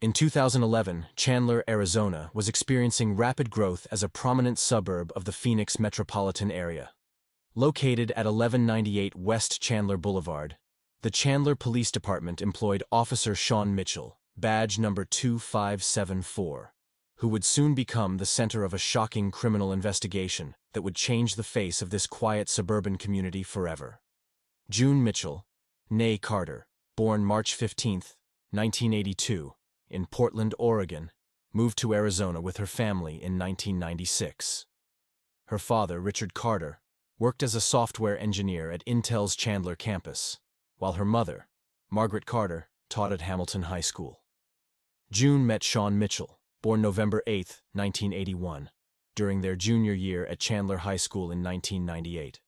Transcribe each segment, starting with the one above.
In 2011, Chandler, Arizona, was experiencing rapid growth as a prominent suburb of the Phoenix metropolitan area. Located at 1198 West Chandler Boulevard, the Chandler Police Department employed Officer Sean Mitchell, badge number 2574, who would soon become the center of a shocking criminal investigation that would change the face of this quiet suburban community forever. June Mitchell, née Carter, born March 15, 1982, in Portland, Oregon, moved to Arizona with her family in 1996. Her father, Richard Carter, worked as a software engineer at Intel's Chandler campus, while her mother, Margaret Carter, taught at Hamilton High School. June met Sean Mitchell, born November 8, 1981, during their junior year at Chandler High School in 1998.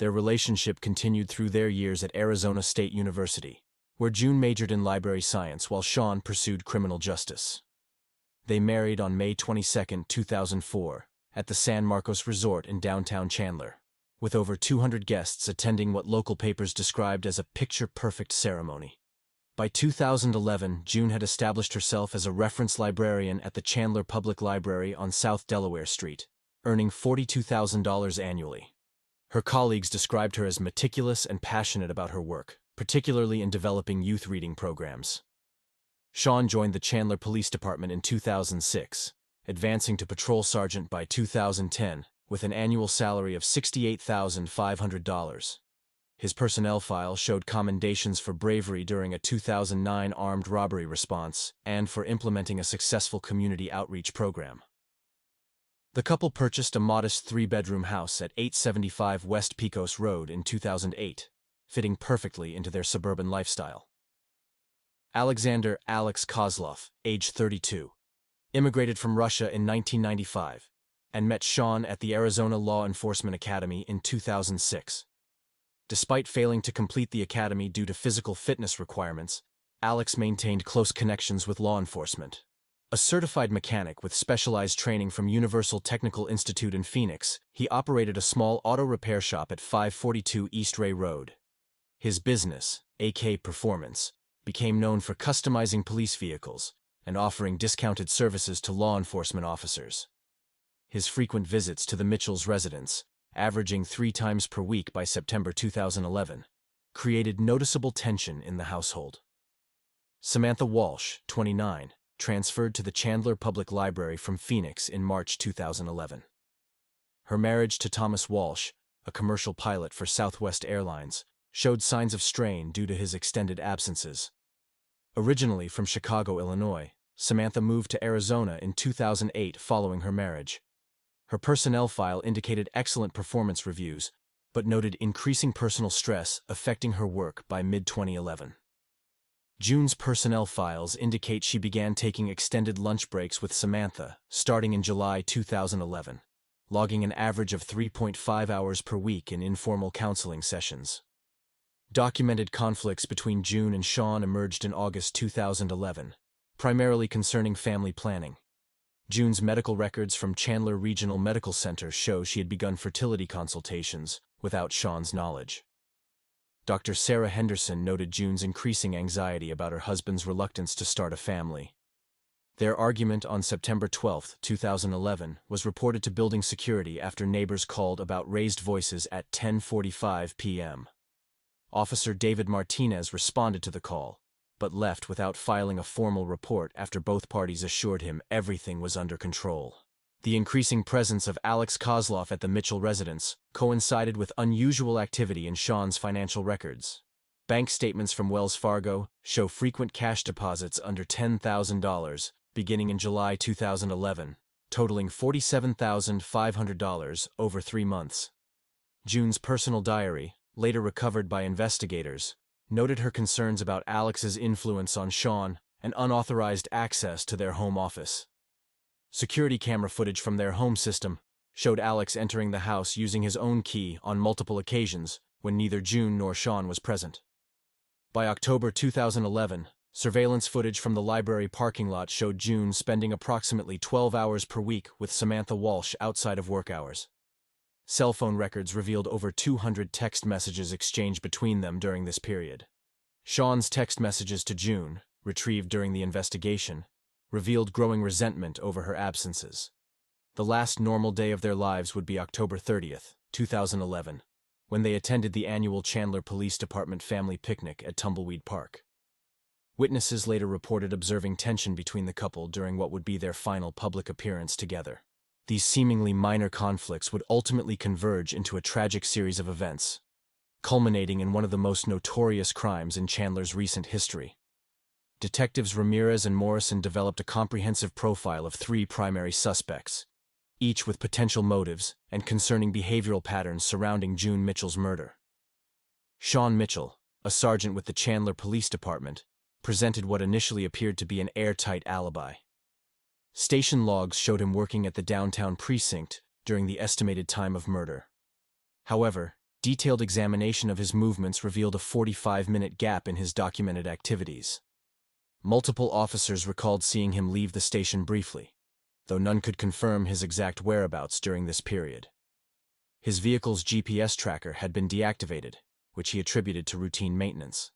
Their relationship continued through their years at Arizona State University, where June majored in library science while Sean pursued criminal justice. They married on May 22, 2004, at the San Marcos Resort in downtown Chandler, with over 200 guests attending what local papers described as a picture-perfect ceremony. By 2011, June had established herself as a reference librarian at the Chandler Public Library on South Delaware Street, earning $42,000 annually. Her colleagues described her as meticulous and passionate about her work, particularly in developing youth reading programs. Sean joined the Chandler Police Department in 2006, advancing to patrol sergeant by 2010, with an annual salary of $68,500. His personnel file showed commendations for bravery during a 2009 armed robbery response and for implementing a successful community outreach program. The couple purchased a modest 3-bedroom house at 875 West Pecos Road in 2008, fitting perfectly into their suburban lifestyle. Alexander Alex Kozlov, age 32, immigrated from Russia in 1995 and met Sean at the Arizona Law Enforcement Academy in 2006. Despite failing to complete the academy due to physical fitness requirements, Alex maintained close connections with law enforcement. A certified mechanic with specialized training from Universal Technical Institute in Phoenix, he operated a small auto repair shop at 542 East Ray Road. His business, AK Performance, became known for customizing police vehicles and offering discounted services to law enforcement officers. His frequent visits to the Mitchells' residence, averaging 3 times per week by September 2011, created noticeable tension in the household. Samantha Walsh, 29, transferred to the Chandler Public Library from Phoenix in March 2011. Her marriage to Thomas Walsh, a commercial pilot for Southwest Airlines, showed signs of strain due to his extended absences. Originally from Chicago, Illinois, Samantha moved to Arizona in 2008 following her marriage. Her personnel file indicated excellent performance reviews, but noted increasing personal stress affecting her work by mid-2011. June's personnel files indicate she began taking extended lunch breaks with Samantha starting in July 2011, logging an average of 3.5 hours per week in informal counseling sessions. Documented conflicts between June and Sean emerged in August 2011, primarily concerning family planning. June's medical records from Chandler Regional Medical Center show she had begun fertility consultations without Sean's knowledge. Dr. Sarah Henderson noted June's increasing anxiety about her husband's reluctance to start a family. Their argument on September 12, 2011, was reported to building security after neighbors called about raised voices at 10:45 p.m. Officer David Martinez responded to the call, but left without filing a formal report after both parties assured him everything was under control. The increasing presence of Alex Kozlov at the Mitchell residence coincided with unusual activity in Sean's financial records. Bank statements from Wells Fargo show frequent cash deposits under $10,000 beginning in July 2011, totaling $47,500 over 3 months. June's personal diary, later recovered by investigators, noted her concerns about Alex's influence on Sean and unauthorized access to their home office. Security camera footage from their home system showed Alex entering the house using his own key on multiple occasions when neither June nor Sean was present. By October 2011, surveillance footage from the library parking lot showed June spending approximately 12 hours per week with Samantha Walsh outside of work hours. Cell phone records revealed over 200 text messages exchanged between them during this period. Sean's text messages to June, retrieved during the investigation, revealed growing resentment over her absences. The last normal day of their lives would be October 30th, 2011, when they attended the annual Chandler Police Department family picnic at Tumbleweed Park. Witnesses later reported observing tension between the couple during what would be their final public appearance together. These seemingly minor conflicts would ultimately converge into a tragic series of events, culminating in one of the most notorious crimes in Chandler's recent history. Detectives Ramirez and Morrison developed a comprehensive profile of 3 primary suspects, each with potential motives and concerning behavioral patterns surrounding June Mitchell's murder. Sean Mitchell, a sergeant with the Chandler Police Department, presented what initially appeared to be an airtight alibi. Station logs showed him working at the downtown precinct during the estimated time of murder. However, detailed examination of his movements revealed a 45-minute gap in his documented activities. Multiple officers recalled seeing him leave the station briefly, though none could confirm his exact whereabouts during this period. His vehicle's GPS tracker had been deactivated, which he attributed to routine maintenance.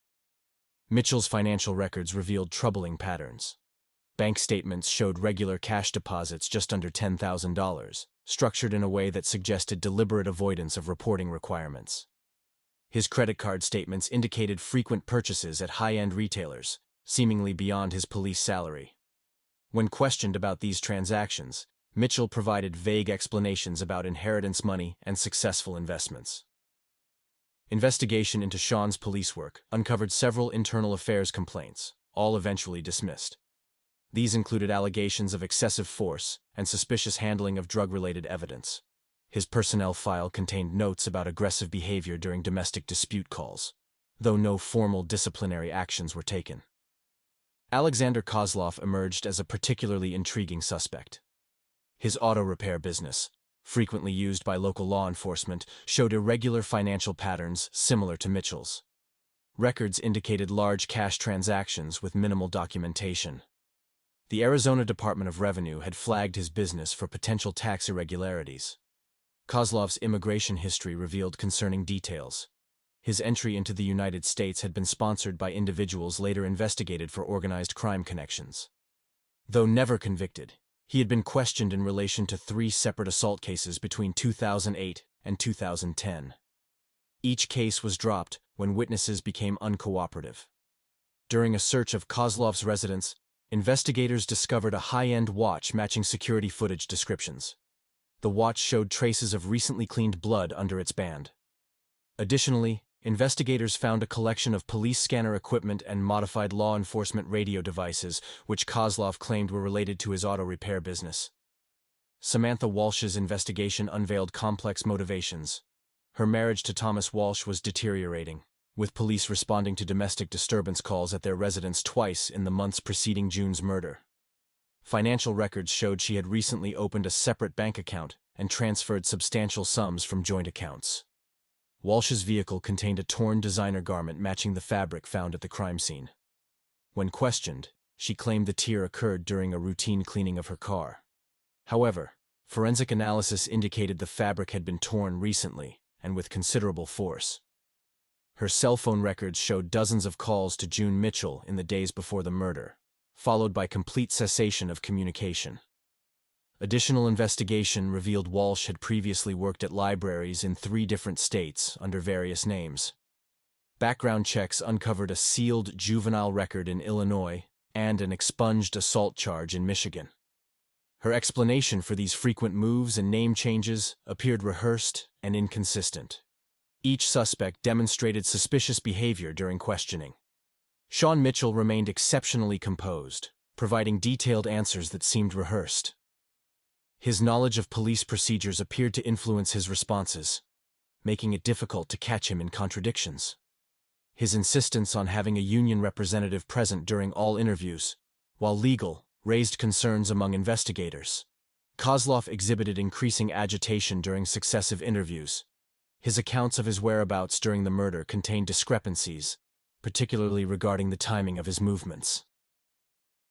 Mitchell's financial records revealed troubling patterns. Bank statements showed regular cash deposits just under $10,000, structured in a way that suggested deliberate avoidance of reporting requirements. His credit card statements indicated frequent purchases at high-end retailers, seemingly beyond his police salary. When questioned about these transactions, Mitchell provided vague explanations about inheritance money and successful investments. Investigation into Sean's police work uncovered several internal affairs complaints, all eventually dismissed. These included allegations of excessive force and suspicious handling of drug-related evidence. His personnel file contained notes about aggressive behavior during domestic dispute calls, though no formal disciplinary actions were taken. Alexander Kozlov emerged as a particularly intriguing suspect. His auto repair business, frequently used by local law enforcement, showed irregular financial patterns similar to Mitchell's. Records indicated large cash transactions with minimal documentation. The Arizona Department of Revenue had flagged his business for potential tax irregularities. Kozlov's immigration history revealed concerning details. His entry into the United States had been sponsored by individuals later investigated for organized crime connections. Though never convicted, he had been questioned in relation to 3 separate assault cases between 2008 and 2010. Each case was dropped when witnesses became uncooperative. During a search of Kozlov's residence, investigators discovered a high-end watch matching security footage descriptions. The watch showed traces of recently cleaned blood under its band. Additionally, investigators found a collection of police scanner equipment and modified law enforcement radio devices, which Kozlov claimed were related to his auto repair business. Samantha Walsh's investigation unveiled complex motivations. Her marriage to Thomas Walsh was deteriorating, with police responding to domestic disturbance calls at their residence twice in the months preceding June's murder. Financial records showed she had recently opened a separate bank account and transferred substantial sums from joint accounts. Walsh's vehicle contained a torn designer garment matching the fabric found at the crime scene. When questioned, she claimed the tear occurred during a routine cleaning of her car. However, forensic analysis indicated the fabric had been torn recently and with considerable force. Her cell phone records showed dozens of calls to June Mitchell in the days before the murder, followed by complete cessation of communication. Additional investigation revealed Walsh had previously worked at libraries in 3 different states under various names. Background checks uncovered a sealed juvenile record in Illinois and an expunged assault charge in Michigan. Her explanation for these frequent moves and name changes appeared rehearsed and inconsistent. Each suspect demonstrated suspicious behavior during questioning. Sean Mitchell remained exceptionally composed, providing detailed answers that seemed rehearsed. His knowledge of police procedures appeared to influence his responses, making it difficult to catch him in contradictions. His insistence on having a union representative present during all interviews, while legal, raised concerns among investigators. Kozlov exhibited increasing agitation during successive interviews. His accounts of his whereabouts during the murder contained discrepancies, particularly regarding the timing of his movements.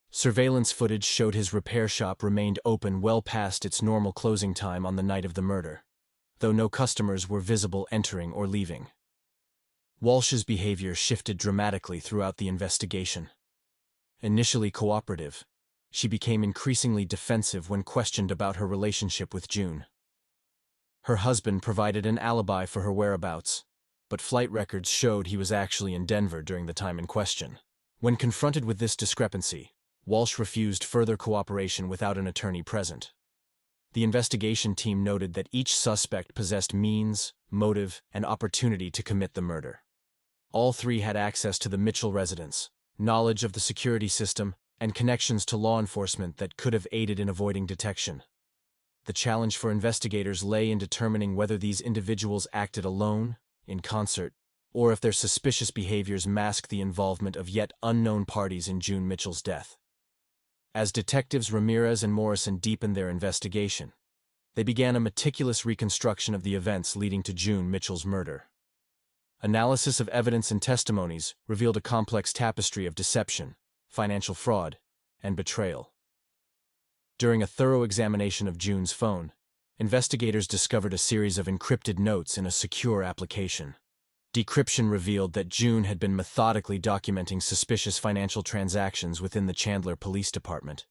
Surveillance footage showed his repair shop remained open well past its normal closing time on the night of the murder, though no customers were visible entering or leaving. Walsh's behavior shifted dramatically throughout the investigation. Initially cooperative, she became increasingly defensive when questioned about her relationship with June. Her husband provided an alibi for her whereabouts, but flight records showed he was actually in Denver during the time in question. When confronted with this discrepancy, Walsh refused further cooperation without an attorney present. The investigation team noted that each suspect possessed means, motive, and opportunity to commit the murder. All three had access to the Mitchell residence, knowledge of the security system, and connections to law enforcement that could have aided in avoiding detection. The challenge for investigators lay in determining whether these individuals acted alone, in concert, or if their suspicious behaviors masked the involvement of yet unknown parties in June Mitchell's death. As detectives Ramirez and Morrison deepened their investigation, they began a meticulous reconstruction of the events leading to June Mitchell's murder. Analysis of evidence and testimonies revealed a complex tapestry of deception, financial fraud, and betrayal. During a thorough examination of June's phone, investigators discovered a series of encrypted notes in a secure application. Decryption revealed that June had been methodically documenting suspicious financial transactions within the Chandler Police Department.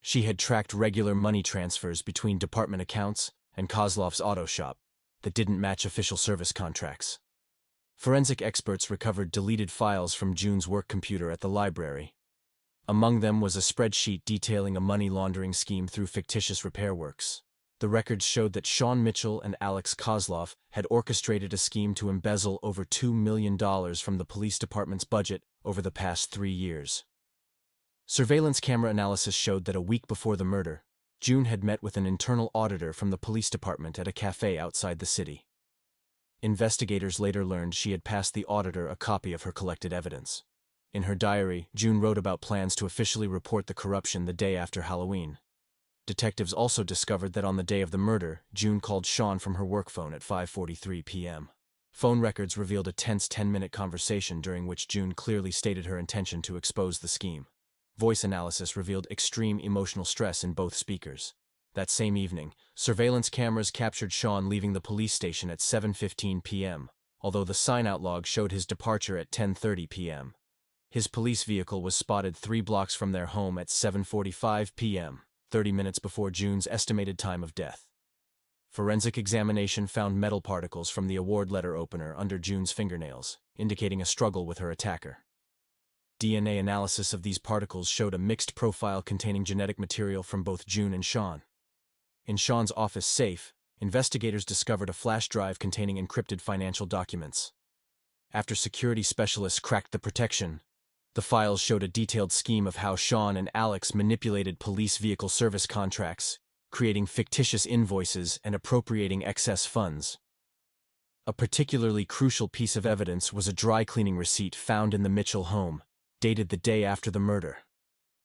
She had tracked regular money transfers between department accounts and Kozlov's auto shop that didn't match official service contracts. Forensic experts recovered deleted files from June's work computer at the library. Among them was a spreadsheet detailing a money laundering scheme through fictitious repair works. The records showed that Sean Mitchell and Alex Kozlov had orchestrated a scheme to embezzle over $2 million from the police department's budget over the past 3 years. Surveillance camera analysis showed that a week before the murder, June had met with an internal auditor from the police department at a cafe outside the city. Investigators later learned she had passed the auditor a copy of her collected evidence. In her diary, June wrote about plans to officially report the corruption the day after Halloween. Detectives also discovered that on the day of the murder, June called Sean from her work phone at 5:43 p.m. Phone records revealed a tense 10-minute conversation during which June clearly stated her intention to expose the scheme. Voice analysis revealed extreme emotional stress in both speakers. That same evening, surveillance cameras captured Sean leaving the police station at 7:15 p.m., although the sign-out log showed his departure at 10:30 p.m. His police vehicle was spotted 3 blocks from their home at 7:45 p.m., 30 minutes before June's estimated time of death. Forensic examination found metal particles from the award letter opener under June's fingernails, indicating a struggle with her attacker. DNA analysis of these particles showed a mixed profile containing genetic material from both June and Sean. In Sean's office safe, investigators discovered a flash drive containing encrypted financial documents. After security specialists cracked the protection, the files showed a detailed scheme of how Sean and Alex manipulated police vehicle service contracts, creating fictitious invoices and appropriating excess funds. A particularly crucial piece of evidence was a dry cleaning receipt found in the Mitchell home, dated the day after the murder.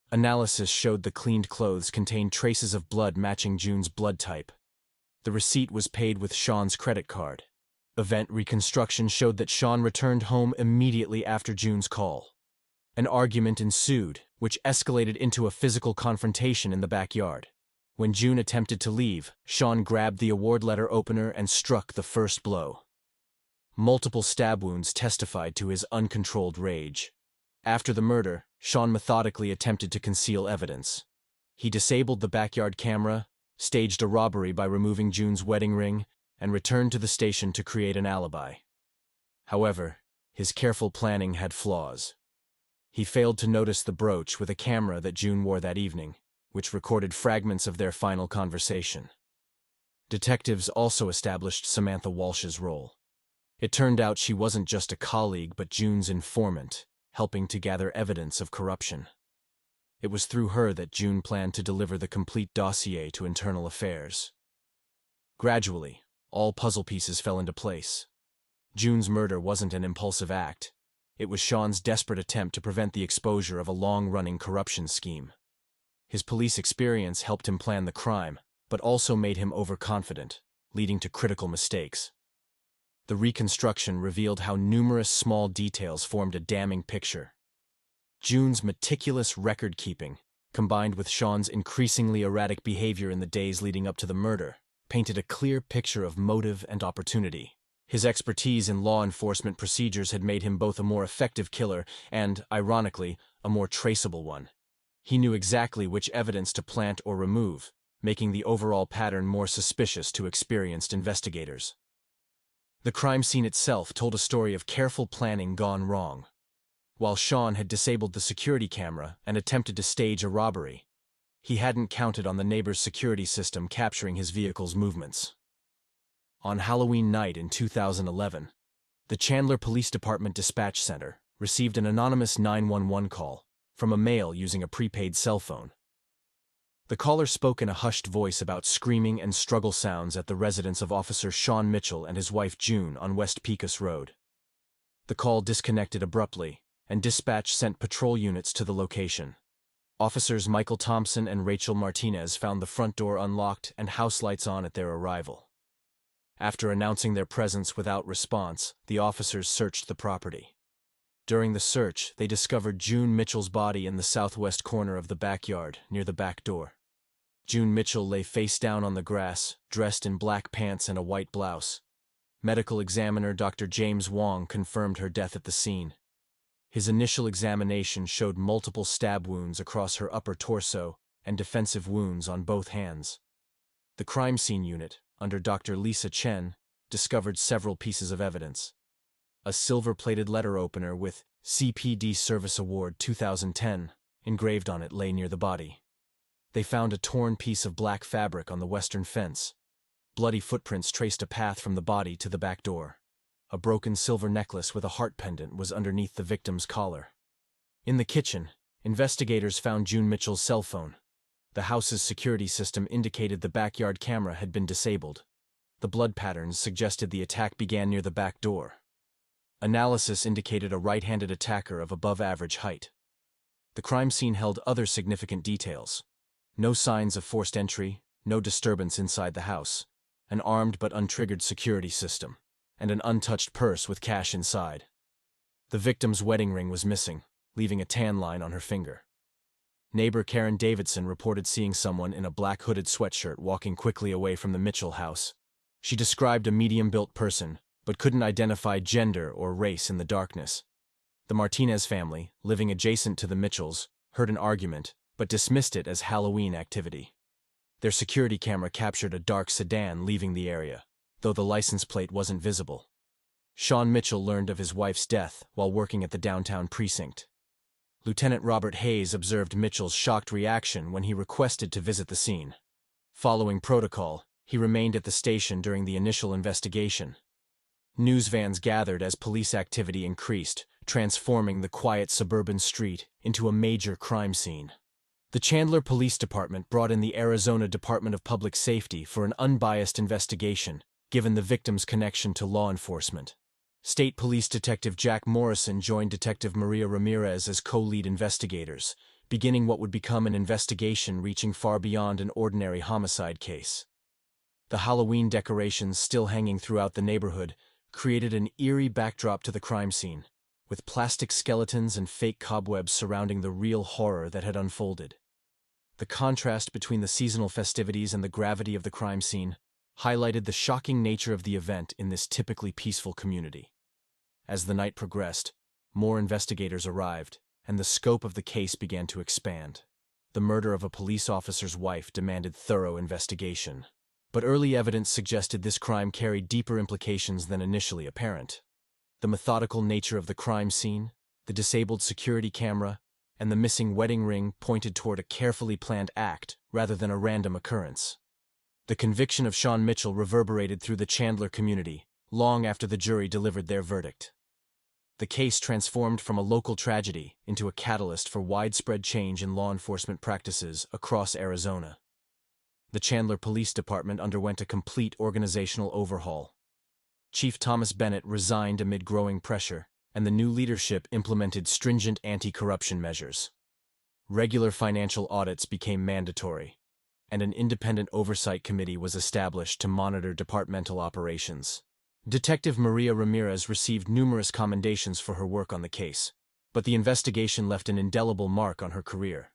Analysis showed the cleaned clothes contained traces of blood matching June's blood type. The receipt was paid with Sean's credit card. Event reconstruction showed that Sean returned home immediately after June's call. An argument ensued, which escalated into a physical confrontation in the backyard. When June attempted to leave, Sean grabbed the award letter opener and struck the first blow. Multiple stab wounds testified to his uncontrolled rage. After the murder, Sean methodically attempted to conceal evidence. He disabled the backyard camera, staged a robbery by removing June's wedding ring, and returned to the station to create an alibi. However, his careful planning had flaws. He failed to notice the brooch with a camera that June wore that evening, which recorded fragments of their final conversation. Detectives also established Samantha Walsh's role. It turned out she wasn't just a colleague but June's informant, helping to gather evidence of corruption. It was through her that June planned to deliver the complete dossier to Internal Affairs. Gradually, all puzzle pieces fell into place. June's murder wasn't an impulsive act. It was Sean's desperate attempt to prevent the exposure of a long-running corruption scheme. His police experience helped him plan the crime, but also made him overconfident, leading to critical mistakes. The reconstruction revealed how numerous small details formed a damning picture. June's meticulous record-keeping, combined with Sean's increasingly erratic behavior in the days leading up to the murder, painted a clear picture of motive and opportunity. His expertise in law enforcement procedures had made him both a more effective killer and, ironically, a more traceable one. He knew exactly which evidence to plant or remove, making the overall pattern more suspicious to experienced investigators. The crime scene itself told a story of careful planning gone wrong. While Sean had disabled the security camera and attempted to stage a robbery, he hadn't counted on the neighbor's security system capturing his vehicle's movements. On Halloween night in 2011, the Chandler Police Department Dispatch Center received an anonymous 911 call from a male using a prepaid cell phone. The caller spoke in a hushed voice about screaming and struggle sounds at the residence of Officer Sean Mitchell and his wife June on West Pecos Road. The call disconnected abruptly, and dispatch sent patrol units to the location. Officers Michael Thompson and Rachel Martinez found the front door unlocked and house lights on at their arrival. After announcing their presence without response, the officers searched the property. During the search, they discovered June Mitchell's body in the southwest corner of the backyard, near the back door. June Mitchell lay face down on the grass, dressed in black pants and a white blouse. Medical examiner Dr. James Wong confirmed her death at the scene. His initial examination showed multiple stab wounds across her upper torso and defensive wounds on both hands. The crime scene unit, under Dr. Lisa Chen, discovered several pieces of evidence. A silver-plated letter opener with CPD Service Award 2010 engraved on it lay near the body. They found a torn piece of black fabric on the western fence. Bloody footprints traced a path from the body to the back door. A broken silver necklace with a heart pendant was underneath the victim's collar. In the kitchen, investigators found June Mitchell's cell phone. The house's security system indicated the backyard camera had been disabled. The blood patterns suggested the attack began near the back door. Analysis indicated a right-handed attacker of above-average height. The crime scene held other significant details. No signs of forced entry, no disturbance inside the house, an armed but untriggered security system, and an untouched purse with cash inside. The victim's wedding ring was missing, leaving a tan line on her finger. Neighbor Karen Davidson reported seeing someone in a black hooded sweatshirt walking quickly away from the Mitchell house. She described a medium-built person, but couldn't identify gender or race in the darkness. The Martinez family, living adjacent to the Mitchells, heard an argument, but dismissed it as Halloween activity. Their security camera captured a dark sedan leaving the area, though the license plate wasn't visible. Sean Mitchell learned of his wife's death while working at the downtown precinct. Lieutenant Robert Hayes observed Mitchell's shocked reaction when he requested to visit the scene. Following protocol, he remained at the station during the initial investigation. News vans gathered as police activity increased, transforming the quiet suburban street into a major crime scene. The Chandler Police Department brought in the Arizona Department of Public Safety for an unbiased investigation, given the victim's connection to law enforcement. State Police Detective Jack Morrison joined Detective Maria Ramirez as co-lead investigators, beginning what would become an investigation reaching far beyond an ordinary homicide case. The Halloween decorations still hanging throughout the neighborhood created an eerie backdrop to the crime scene, with plastic skeletons and fake cobwebs surrounding the real horror that had unfolded. The contrast between the seasonal festivities and the gravity of the crime scene highlighted the shocking nature of the event in this typically peaceful community. As the night progressed, more investigators arrived, and the scope of the case began to expand. The murder of a police officer's wife demanded thorough investigation, but early evidence suggested this crime carried deeper implications than initially apparent. The methodical nature of the crime scene, the disabled security camera, and the missing wedding ring pointed toward a carefully planned act rather than a random occurrence. The conviction of Sean Mitchell reverberated through the Chandler community long after the jury delivered their verdict. The case transformed from a local tragedy into a catalyst for widespread change in law enforcement practices across Arizona. The Chandler Police Department underwent a complete organizational overhaul. Chief Thomas Bennett resigned amid growing pressure, and the new leadership implemented stringent anti-corruption measures. Regular financial audits became mandatory, and an independent oversight committee was established to monitor departmental operations. Detective Maria Ramirez received numerous commendations for her work on the case, but the investigation left an indelible mark on her career.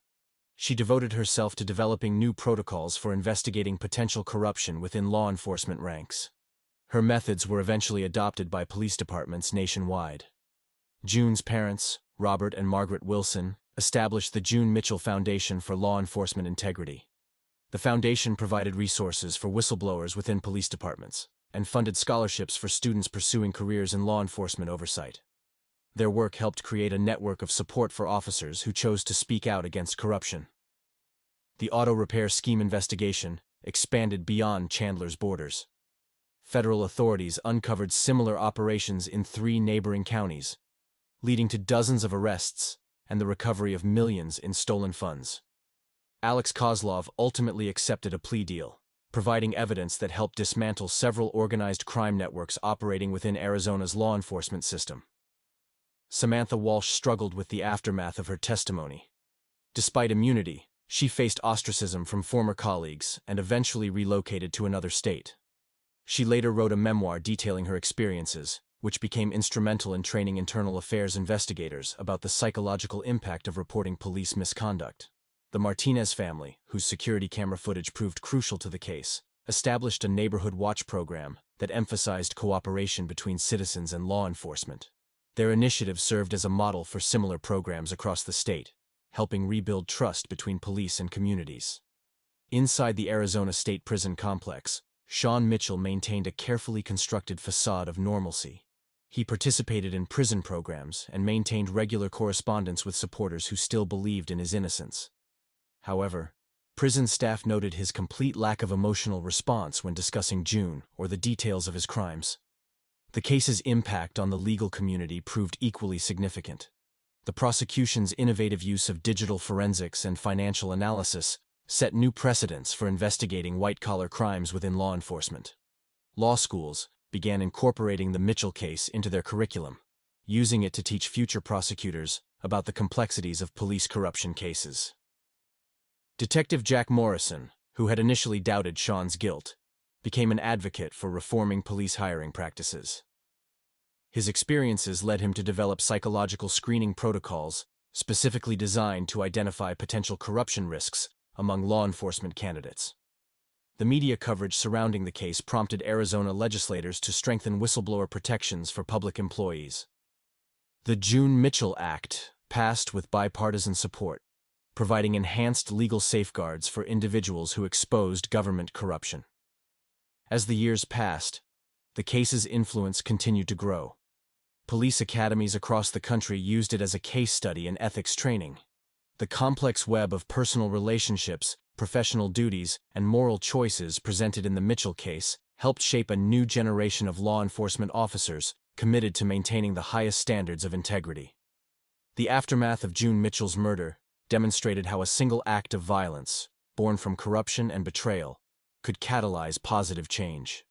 She devoted herself to developing new protocols for investigating potential corruption within law enforcement ranks. Her methods were eventually adopted by police departments nationwide. June's parents, Robert and Margaret Wilson, established the June Mitchell Foundation for Law Enforcement Integrity. The foundation provided resources for whistleblowers within police departments and funded scholarships for students pursuing careers in law enforcement oversight. Their work helped create a network of support for officers who chose to speak out against corruption. The auto repair scheme investigation expanded beyond Chandler's borders. Federal authorities uncovered similar operations in 3 neighboring counties, leading to dozens of arrests and the recovery of millions in stolen funds. Alex Kozlov ultimately accepted a plea deal, providing evidence that helped dismantle several organized crime networks operating within Arizona's law enforcement system. Samantha Walsh struggled with the aftermath of her testimony. Despite immunity, she faced ostracism from former colleagues and eventually relocated to another state. She later wrote a memoir detailing her experiences, which became instrumental in training internal affairs investigators about the psychological impact of reporting police misconduct. The Martinez family, whose security camera footage proved crucial to the case, established a neighborhood watch program that emphasized cooperation between citizens and law enforcement. Their initiative served as a model for similar programs across the state, helping rebuild trust between police and communities. Inside the Arizona State Prison complex, Sean Mitchell maintained a carefully constructed facade of normalcy. He participated in prison programs and maintained regular correspondence with supporters who still believed in his innocence. However, prison staff noted his complete lack of emotional response when discussing June or the details of his crimes. The case's impact on the legal community proved equally significant. The prosecution's innovative use of digital forensics and financial analysis set new precedents for investigating white-collar crimes within law enforcement. Law schools began incorporating the Mitchell case into their curriculum, using it to teach future prosecutors about the complexities of police corruption cases. Detective Jack Morrison, who had initially doubted Sean's guilt, became an advocate for reforming police hiring practices. His experiences led him to develop psychological screening protocols specifically designed to identify potential corruption risks among law enforcement candidates. The media coverage surrounding the case prompted Arizona legislators to strengthen whistleblower protections for public employees. The June Mitchell Act passed with bipartisan support, providing enhanced legal safeguards for individuals who exposed government corruption. As the years passed, the case's influence continued to grow. Police academies across the country used it as a case study in ethics training. The complex web of personal relationships, professional duties, and moral choices presented in the Mitchell case helped shape a new generation of law enforcement officers committed to maintaining the highest standards of integrity. The aftermath of June Mitchell's murder demonstrated how a single act of violence, born from corruption and betrayal, could catalyze positive change.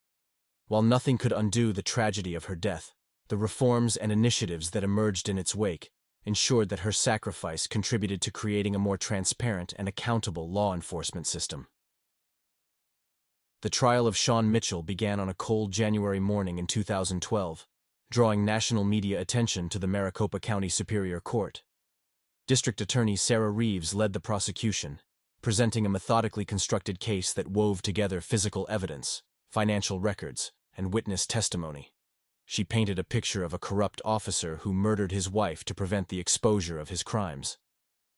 While nothing could undo the tragedy of her death, the reforms and initiatives that emerged in its wake ensured that her sacrifice contributed to creating a more transparent and accountable law enforcement system. The trial of Sean Mitchell began on a cold January morning in 2012, drawing national media attention to the Maricopa County Superior Court. District Attorney Sarah Reeves led the prosecution, presenting a methodically constructed case that wove together physical evidence, financial records, and witness testimony. She painted a picture of a corrupt officer who murdered his wife to prevent the exposure of his crimes.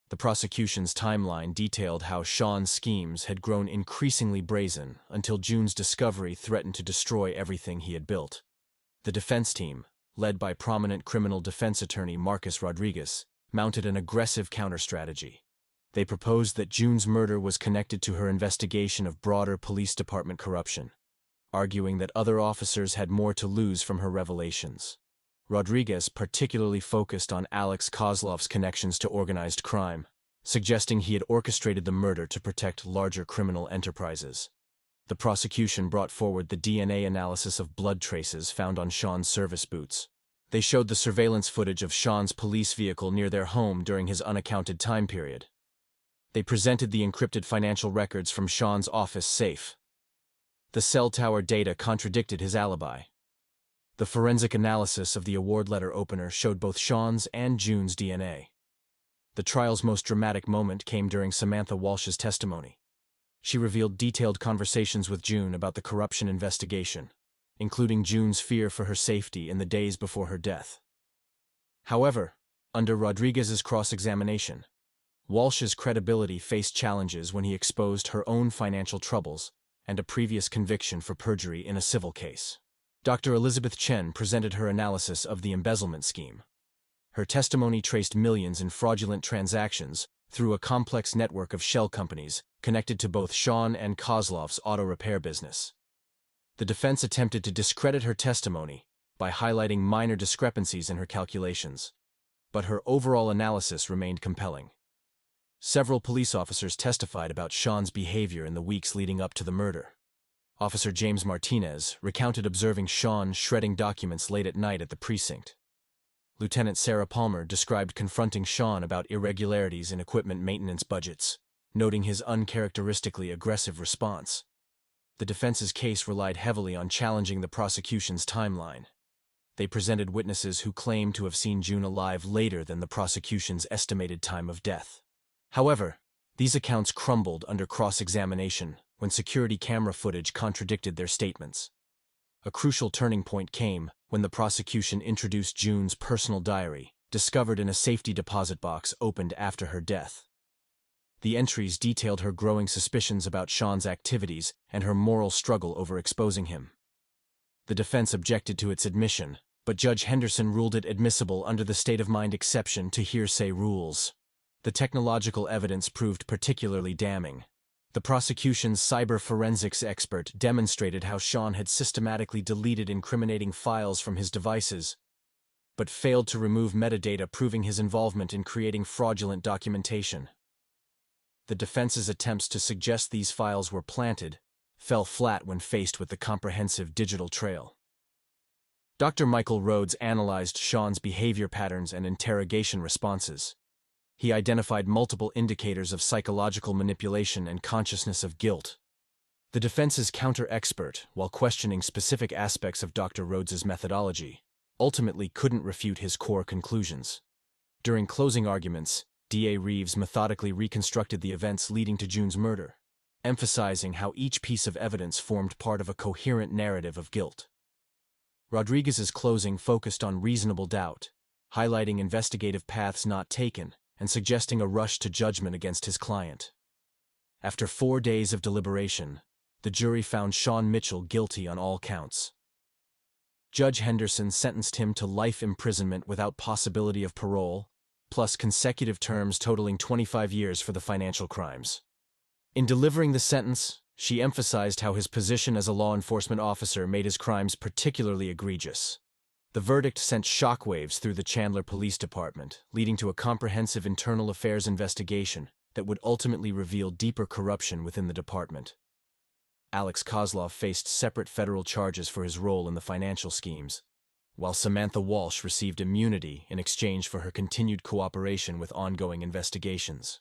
The prosecution's timeline detailed how Sean's schemes had grown increasingly brazen until June's discovery threatened to destroy everything he had built. The defense team, led by prominent criminal defense attorney Marcus Rodriguez, mounted an aggressive counter-strategy. They proposed that June's murder was connected to her investigation of broader police department corruption, arguing that other officers had more to lose from her revelations. Rodriguez particularly focused on Alex Kozlov's connections to organized crime, suggesting he had orchestrated the murder to protect larger criminal enterprises. The prosecution brought forward the DNA analysis of blood traces found on Sean's service boots. They showed the surveillance footage of Sean's police vehicle near their home during his unaccounted time period. They presented the encrypted financial records from Sean's office safe. The cell tower data contradicted his alibi. The forensic analysis of the award letter opener showed both Sean's and June's DNA. The trial's most dramatic moment came during Samantha Walsh's testimony. She revealed detailed conversations with June about the corruption investigation, including June's fear for her safety in the days before her death. However, under Rodriguez's cross-examination, Walsh's credibility faced challenges when he exposed her own financial troubles and a previous conviction for perjury in a civil case. Dr. Elizabeth Chen presented her analysis of the embezzlement scheme. Her testimony traced millions in fraudulent transactions through a complex network of shell companies connected to both Sean and Kozlov's auto repair business. The defense attempted to discredit her testimony by highlighting minor discrepancies in her calculations, but her overall analysis remained compelling. Several police officers testified about Sean's behavior in the weeks leading up to the murder. Officer James Martinez recounted observing Sean shredding documents late at night at the precinct. Lieutenant Sarah Palmer described confronting Sean about irregularities in equipment maintenance budgets, noting his uncharacteristically aggressive response. The defense's case relied heavily on challenging the prosecution's timeline. They presented witnesses who claimed to have seen June alive later than the prosecution's estimated time of death. However, these accounts crumbled under cross-examination when security camera footage contradicted their statements. A crucial turning point came when the prosecution introduced June's personal diary, discovered in a safety deposit box opened after her death. The entries detailed her growing suspicions about Sean's activities and her moral struggle over exposing him. The defense objected to its admission, but Judge Henderson ruled it admissible under the state-of-mind exception to hearsay rules. The technological evidence proved particularly damning. The prosecution's cyber forensics expert demonstrated how Sean had systematically deleted incriminating files from his devices, but failed to remove metadata proving his involvement in creating fraudulent documentation. The defense's attempts to suggest these files were planted fell flat when faced with the comprehensive digital trail. Dr. Michael Rhodes analyzed Sean's behavior patterns and interrogation responses. He identified multiple indicators of psychological manipulation and consciousness of guilt. The defense's counter-expert, while questioning specific aspects of Dr. Rhodes's methodology, ultimately couldn't refute his core conclusions. During closing arguments, D.A. Reeves methodically reconstructed the events leading to June's murder, emphasizing how each piece of evidence formed part of a coherent narrative of guilt. Rodriguez's closing focused on reasonable doubt, highlighting investigative paths not taken and suggesting a rush to judgment against his client. After 4 days of deliberation, the jury found Sean Mitchell guilty on all counts. Judge Henderson sentenced him to life imprisonment without possibility of parole, plus consecutive terms totaling 25 years for the financial crimes. In delivering the sentence, she emphasized how his position as a law enforcement officer made his crimes particularly egregious. The verdict sent shockwaves through the Chandler Police Department, leading to a comprehensive internal affairs investigation that would ultimately reveal deeper corruption within the department. Alex Kozlov faced separate federal charges for his role in the financial schemes, while Samantha Walsh received immunity in exchange for her continued cooperation with ongoing investigations.